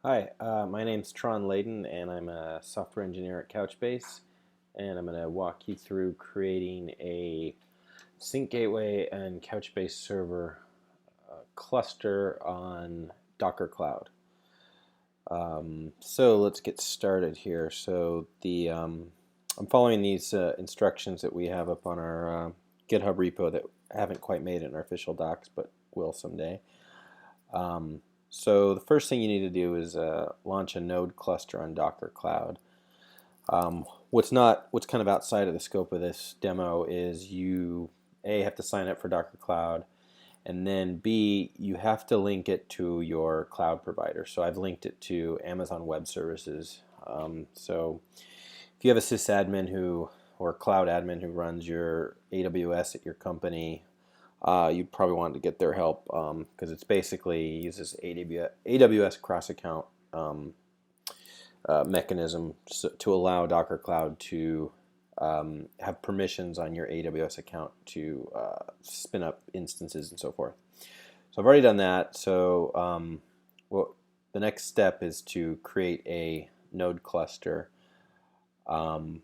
Hi, my name's Tron Layden, and I'm a software engineer at Couchbase, and I'm going to walk you through creating a sync gateway and Couchbase server cluster on Docker Cloud. So let's get started here. I'm following these instructions that we have up on our GitHub repo that haven't quite made it in our official docs, but will someday. So the first thing you need to do is launch a node cluster on Docker Cloud. What's kind of outside of the scope of this demo is you have to sign up for Docker Cloud, and then B, you have to link it to your cloud provider. So I've linked it to Amazon Web Services. So if you have a sysadmin or cloud admin who runs your AWS at your company, you probably want to get their help because it's basically uses AWS cross-account mechanism to allow Docker Cloud to have permissions on your AWS account to spin up instances and so forth. So I've already done that. So the next step is to create a node cluster. And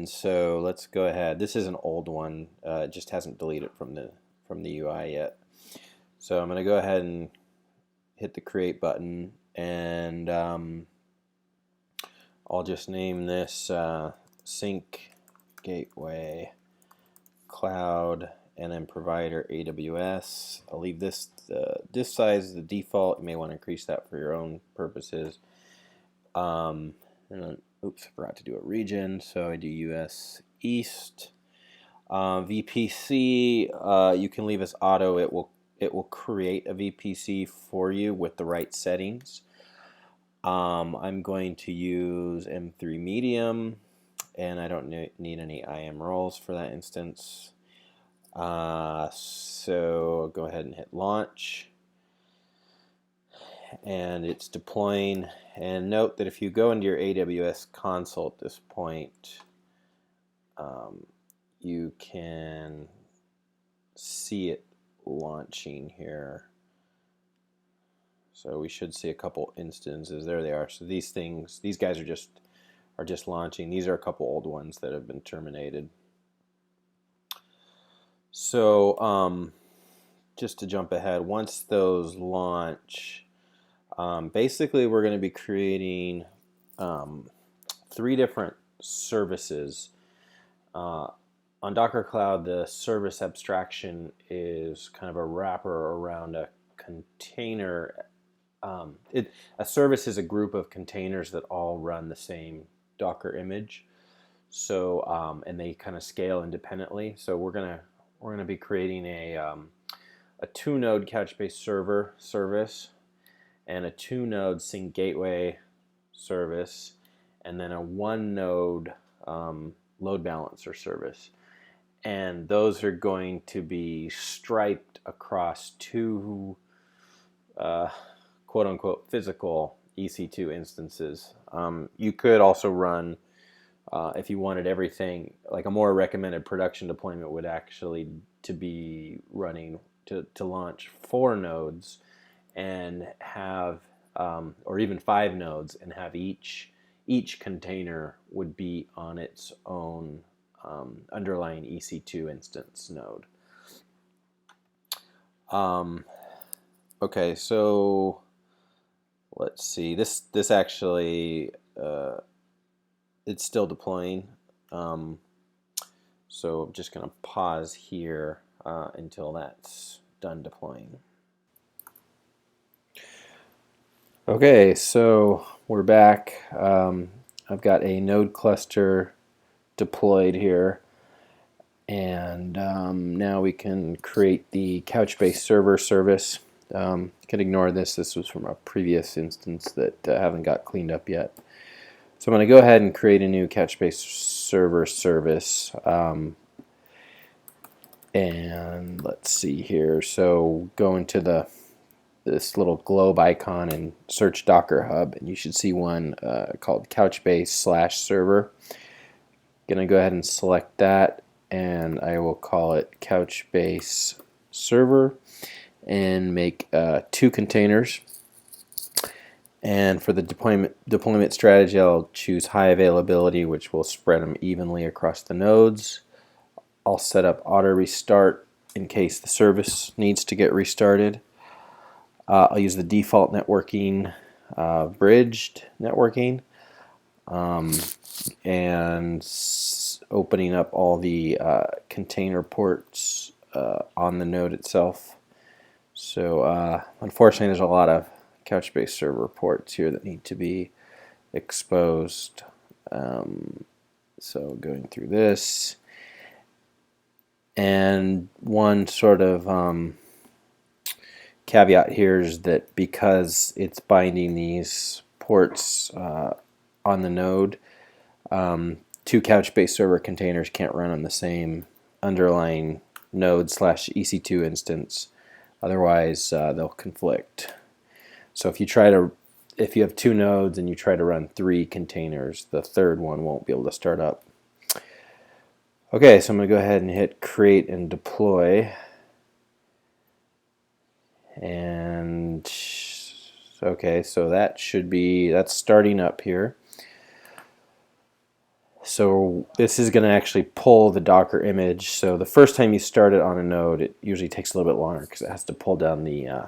so let's go ahead. This is an old one. It just hasn't deleted from the UI yet. So I'm going to go ahead and hit the create button, and I'll just name this sync gateway cloud and then provider AWS. I'll leave this size the default. You may want to increase that for your own purposes. And then, oops, I forgot to do a region, so I do US East. VPC, you can leave as auto. It will create a VPC for you with the right settings. I'm going to use M3 Medium, and I don't need any IAM roles for that instance. So go ahead and hit launch, and it's deploying. And note that if you go into your AWS console at this point, you can see it launching here. So we should see a couple instances. There they are. So these guys are just launching. These are a couple old ones that have been terminated. So just to jump ahead, once those launch, basically we're going to be creating 3 different services. On Docker Cloud, the service abstraction is kind of a wrapper around a container. A service is a group of containers that all run the same Docker image. So and they kind of scale independently. So we're gonna be creating a 2-node Couchbase server service and a 2-node sync gateway service, and then a 1-node load balancer service. And those are going to be striped across 2 quote-unquote physical EC2 instances. You could also run, if you wanted everything, like a more recommended production deployment would actually to be running to launch 4 nodes and have, or even 5 nodes, and have each container would be on its own underlying EC2 instance node. Okay, so let's see. This actually it's still deploying. So I'm just going to pause here until that's done deploying. Okay, so we're back. I've got a node cluster deployed here, and now we can create the Couchbase server service. You can ignore this. This was from a previous instance that haven't got cleaned up yet. So I'm going to go ahead and create a new Couchbase server service. And let's see here. So go into this little globe icon and search Docker Hub, and you should see one called Couchbase/server. Gonna go ahead and select that, and I will call it Couchbase server and make 2 containers. And for the deployment strategy, I'll choose high availability, which will spread them evenly across the nodes. I'll set up auto restart in case the service needs to get restarted. I'll use the default networking, bridged networking, and opening up all the container ports on the node itself. So unfortunately, there's a lot of Couchbase server ports here that need to be exposed. So going through this, and one sort of caveat here is that because it's binding these ports on the node, two Couchbase server containers can't run on the same underlying node / EC2 instance. Otherwise, they'll conflict. So if you have two nodes and you try to run 3 containers, the third one won't be able to start up. Okay, so I'm going to go ahead and hit create and deploy. And okay, so that's starting up here. So this is going to actually pull the Docker image. So the first time you start it on a node, it usually takes a little bit longer because it has to pull down the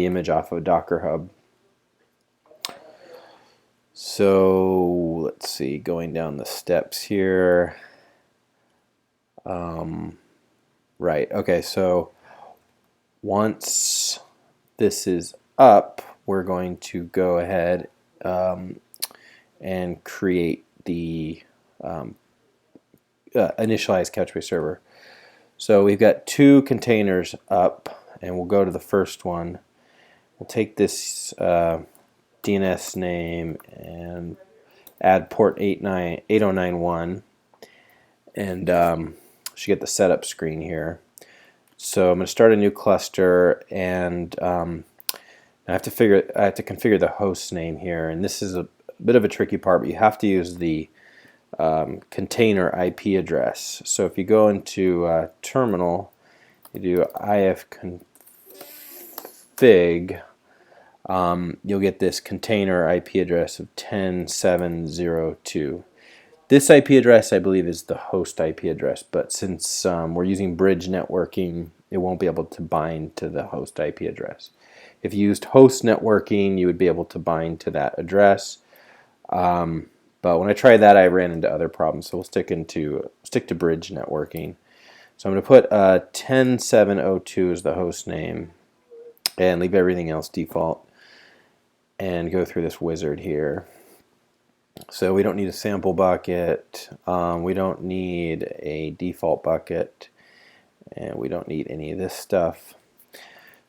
image off of a Docker hub. So let's see, going down the steps here. Right, okay, so once this is up, we're going to go ahead and create the initialize Couchbase server. So we've got 2 containers up, and we'll go to the first one. We'll take this DNS name and add port 8091, and should get the setup screen here. So I'm going to start a new cluster, and I have to configure the host name here, and this is a bit of a tricky part, but you have to use the container IP address. So if you go into terminal, you do ifconfig, you'll get this container IP address of 10.7.0.2. This IP address, I believe, is the host IP address, but since we're using bridge networking, it won't be able to bind to the host IP address. If you used host networking, you would be able to bind to that address. But when I tried that, I ran into other problems, so we'll stick to bridge networking. So I'm going to put 10.7.0.2 as the host name and leave everything else default, and go through this wizard here. So we don't need a sample bucket, we don't need a default bucket, and we don't need any of this stuff.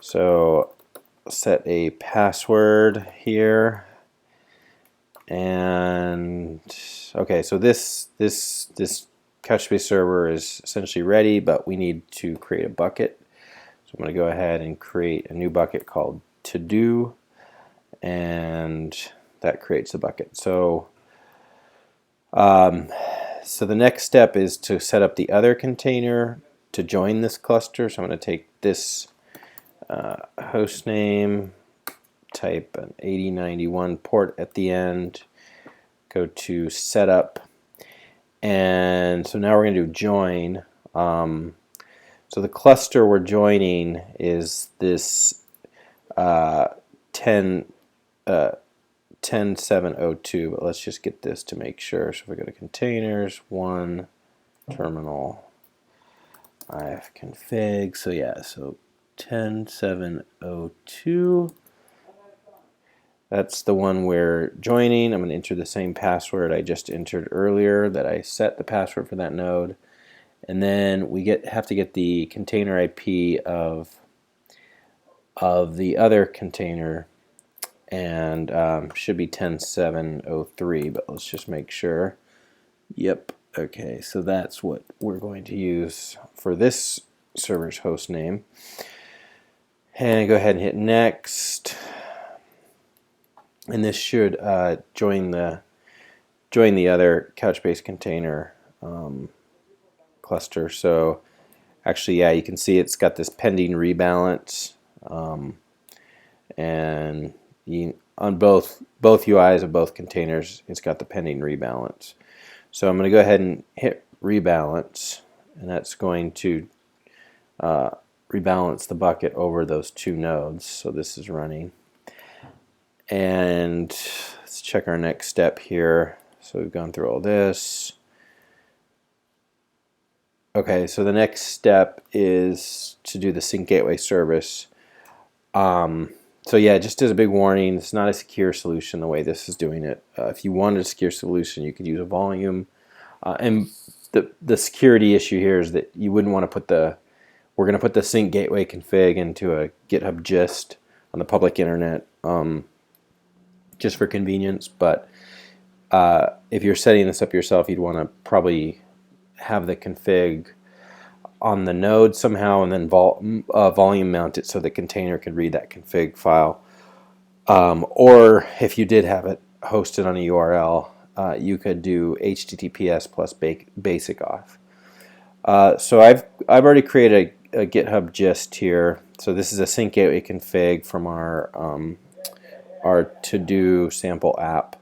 So set a password here, and okay, so this Couchbase server is essentially ready, but we need to create a bucket. So I'm going to go ahead and create a new bucket called to do, and that creates a bucket. So so the next step is to set up the other container to join this cluster. So I'm going to take this host name, type an 8091 port at the end, go to setup, and so now we're going to do join. So the cluster we're joining is this 10.7.0.2, but let's just get this to make sure. So if we go to containers, 1, terminal, ifconfig, so yeah, so 10.7.0.2, that's the one we're joining. I'm going to enter the same password I just entered earlier that I set the password for that node, and then we have to get the container IP of the other container, and should be 10.7.0.3, but let's just make sure. Yep, okay, so that's what we're going to use for this server's host name. And go ahead and hit next, and this should join the other Couchbase container cluster. So actually, yeah, you can see it's got this pending rebalance, and on both UIs of both containers, it's got the pending rebalance. So I'm going to go ahead and hit rebalance, and that's going to rebalance the bucket over those two nodes. So this is running. And let's check our next step here. So we've gone through all this. Okay, so the next step is to do the sync gateway service. So yeah, just as a big warning, it's not a secure solution the way this is doing it. If you wanted a secure solution, you could use a volume. And the security issue here is that you wouldn't want to put we're going to put the sync gateway config into a GitHub gist on the public internet just for convenience. But if you're setting this up yourself, you'd want to probably have the config on the node somehow, and then volume mount it so the container could read that config file. Or if you did have it hosted on a URL, you could do HTTPS plus basic auth. So I've already created a GitHub gist here. So this is a sync gateway config from our to-do sample app.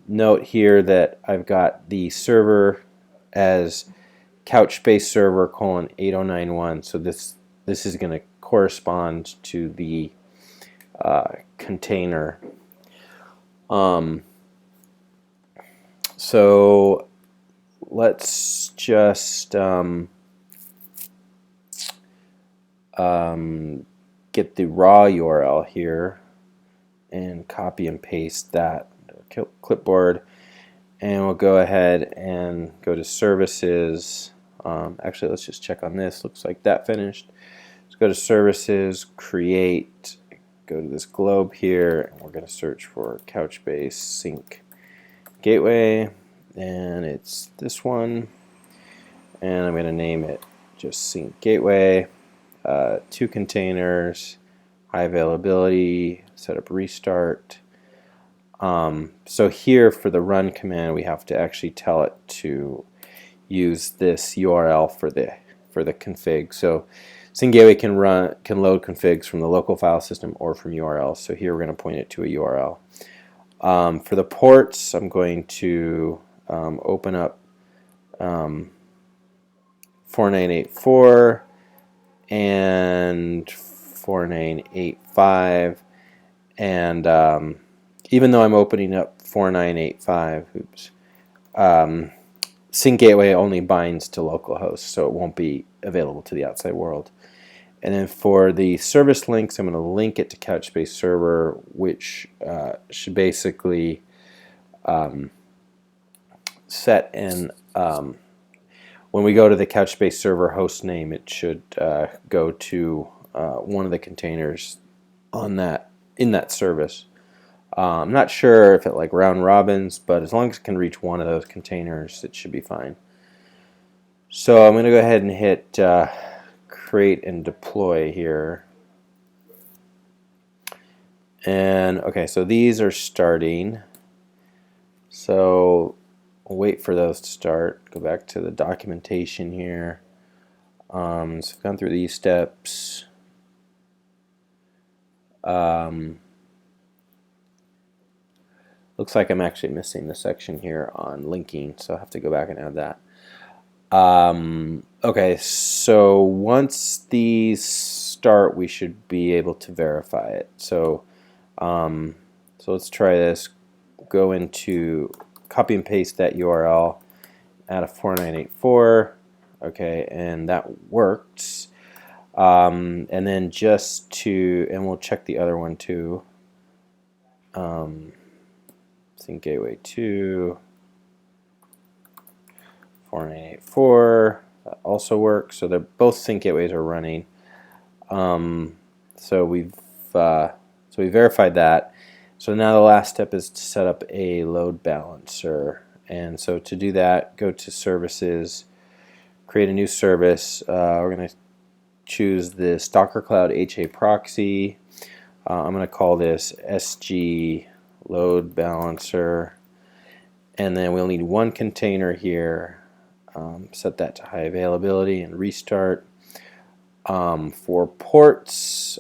Note here that I've got the server as Couchbase server :8091. So this is going to correspond to the container. So let's just get the raw URL here and copy and paste that clipboard, and we'll go ahead and go to services. Actually, let's just check on this. Looks like that finished. Let's go to services, create, go to this globe here, and we're going to search for Couchbase sync gateway, and it's this one, and I'm going to name it just sync gateway. 2 containers, high availability, setup restart. So here for the run command, we have to actually tell it to use this URL for the config. So sync gateway can load configs from the local file system or from URLs. So here we're going to point it to a URL. For the ports, I'm going to open up 4984 and 4985, and even though I'm opening up 4985, sync gateway only binds to localhost, so it won't be available to the outside world. And then for the service links, I'm going to link it to Couchbase server, which should basically set in when we go to the Couchbase server host name, it should go to one of the containers in that service. I'm not sure if it like round robins, but as long as it can reach one of those containers, it should be fine. So I'm going to go ahead and hit create and deploy here. And okay, so these are starting. So we'll wait for those to start. Go back to the documentation here. So I've gone through these steps. Looks like I'm actually missing the section here on linking, so I'll have to go back and add that. Okay, so once these start, we should be able to verify it. So, so let's try this. Go into copy and paste that URL, add a 4984. Okay, and that works. And then and we'll check the other one too. Sync gateway 2, 4984, that also works. So they're both sync gateways are running. So we verified that. So now the last step is to set up a load balancer. And so to do that, go to services, create a new service. We're going to choose the Docker Cloud HA proxy. I'm going to call this SG load balancer, and then we'll need one container here. Set that to high availability and restart. For ports,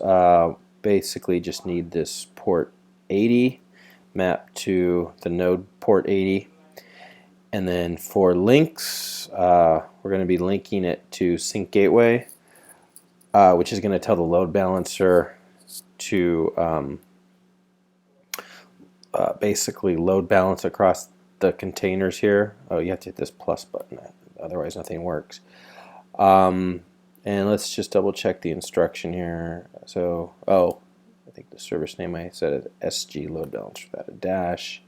basically just need this port 80 mapped to the node port 80. And then for links, we're going to be linking it to sync gateway, which is going to tell the load balancer to basically load balance across the containers here. Oh, you have to hit this plus button, otherwise nothing works. And let's just double check the instruction here. So, oh, I think the service name I said is SG load balancer without a dash.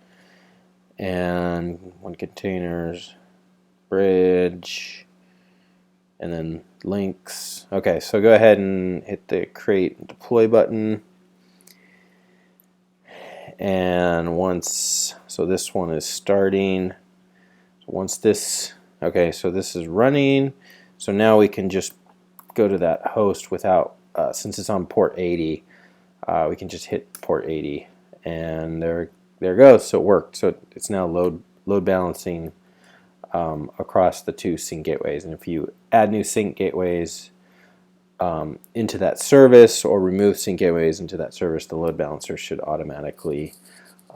And one containers, bridge, and then links. Okay, so go ahead and hit the create and deploy button. And once, so this one is starting. So once this, okay, so this is running. So now we can just go to that host without, since it's on port 80, we can just hit port 80, and there it goes. So it worked. So it's now load balancing across the two sync gateways. And if you add new sync gateways into that service or remove sync gateways into that service, the load balancer should automatically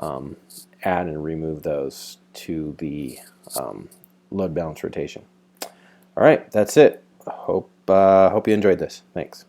add and remove those to the load balance rotation. All right, that's it. Hope you enjoyed this. Thanks.